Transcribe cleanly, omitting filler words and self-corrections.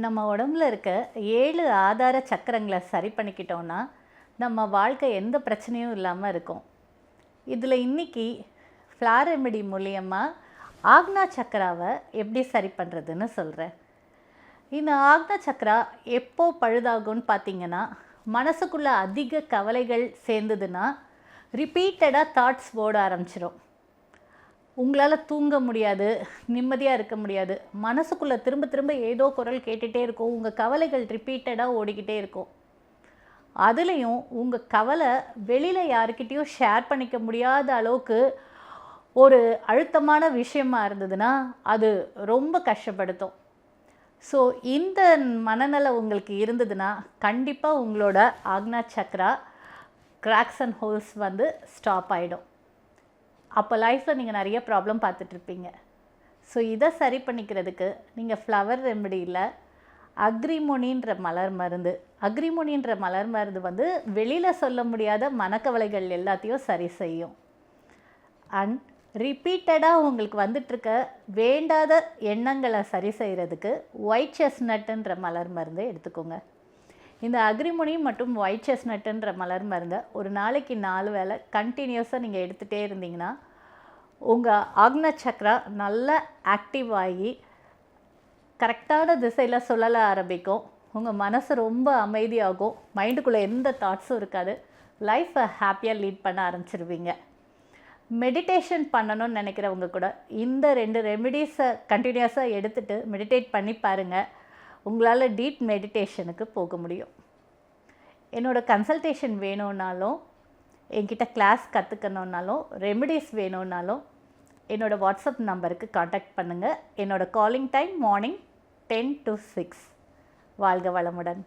நம்ம உடம்புல இருக்க 7 ஆதார சக்கரங்களை சரி பண்ணிக்கிட்டோன்னா நம்ம வாழ்க்கை எந்த பிரச்சனையும் இல்லாமல் இருக்கும். இதில் இன்னைக்கு ஃப்ளார் ரெமெடி மூலியமாக ஆக்னா சக்கராவை எப்படி சரி பண்ணுறதுன்னு சொல்கிறேன். இந்த ஆக்னா சக்கரா எப்போ பழுதாகும்னு பார்த்தீங்கன்னா, மனசுக்குள்ளே அதிக கவலைகள் சேர்ந்ததுன்னா ரிப்பீட்டடாக தாட்ஸ் ஓட ஆரம்பிச்சிடும். உங்களால் தூங்க முடியாது, நிம்மதியாக இருக்க முடியாது, மனசுக்குள்ளே திரும்ப திரும்ப ஏதோ குரல் கேட்டுகிட்டே இருக்கும், உங்கள் கவலைகள் ரிப்பீட்டடாக ஓடிக்கிட்டே இருக்கும். அதுலேயும் உங்கள் கவலை வெளியில் யாருக்கிட்டேயும் ஷேர் பண்ணிக்க முடியாத அளவுக்கு ஒரு அழுத்தமான விஷயமா இருந்ததுன்னா அது ரொம்ப கஷ்டப்படுத்தும். ஸோ இந்த மனநலம் உங்களுக்கு இருந்ததுன்னா கண்டிப்பாக உங்களோட Ajna chakra cracks and holes stop ஆகிடும். அப்போ லைஃப்பில் நீங்கள் நிறைய ப்ராப்ளம் பார்த்துட்ருப்பீங்க. ஸோ இதை சரி பண்ணிக்கிறதுக்கு நீங்கள் ஃப்ளவர் ரெமெடியில் அக்ரிமோனின்ற மலர் மருந்து வெளியில் சொல்ல முடியாத மனக்கவலைகள் எல்லாத்தையும் சரி செய்யும். அண்ட் ரிப்பீட்டடாக உங்களுக்கு வந்துட்டுருக்க வேண்டாத எண்ணங்களை சரி செய்கிறதுக்கு ஒயிட் செஸ்னட்டுன்ற மலர் மருந்தை எடுத்துக்கோங்க. இந்த அக்ரிமோனி மற்றும் ஒயிட் செஸ்னட்டுன்ற மலர் மருந்தை ஒரு நாளைக்கு 4 வேளை கண்டினியூஸாக நீங்கள் எடுத்துகிட்டே இருந்தீங்கன்னா உங்கள் ஆக்னா சக்ரா நல்லா ஆக்டிவ் ஆகி கரெக்டான திசையில் சுழல ஆரம்பிக்கும். உங்கள் மனசு ரொம்ப அமைதியாகும், மைண்டுக்குள்ளே எந்த தாட்ஸும் இருக்காது, லைஃப்பை ஹாப்பியாக லீட் பண்ண ஆரம்பிச்சிருவீங்க. மெடிடேஷன் பண்ணணும்னு நினைக்கிறவங்க கூட இந்த 2 ரெமெடிஸை கண்டினியூஸாக எடுத்துகிட்டு மெடிடேட் பண்ணி பாருங்கள். உங்களால் டீப் மெடிடேஷனுக்கு போக முடியும். என்னோடய கன்சல்டேஷன் வேணும்னாலும், என்கிட்ட கிளாஸ் கற்றுக்கணுன்னாலும், ரெமெடிஸ் வேணும்னாலும் என்னோடய வாட்ஸ்அப் நம்பருக்கு காண்டாக்ட் பண்ணுங்கள். என்னோடய காலிங் டைம் மார்னிங் 10 to 6. வாழ்க வளமுடன்.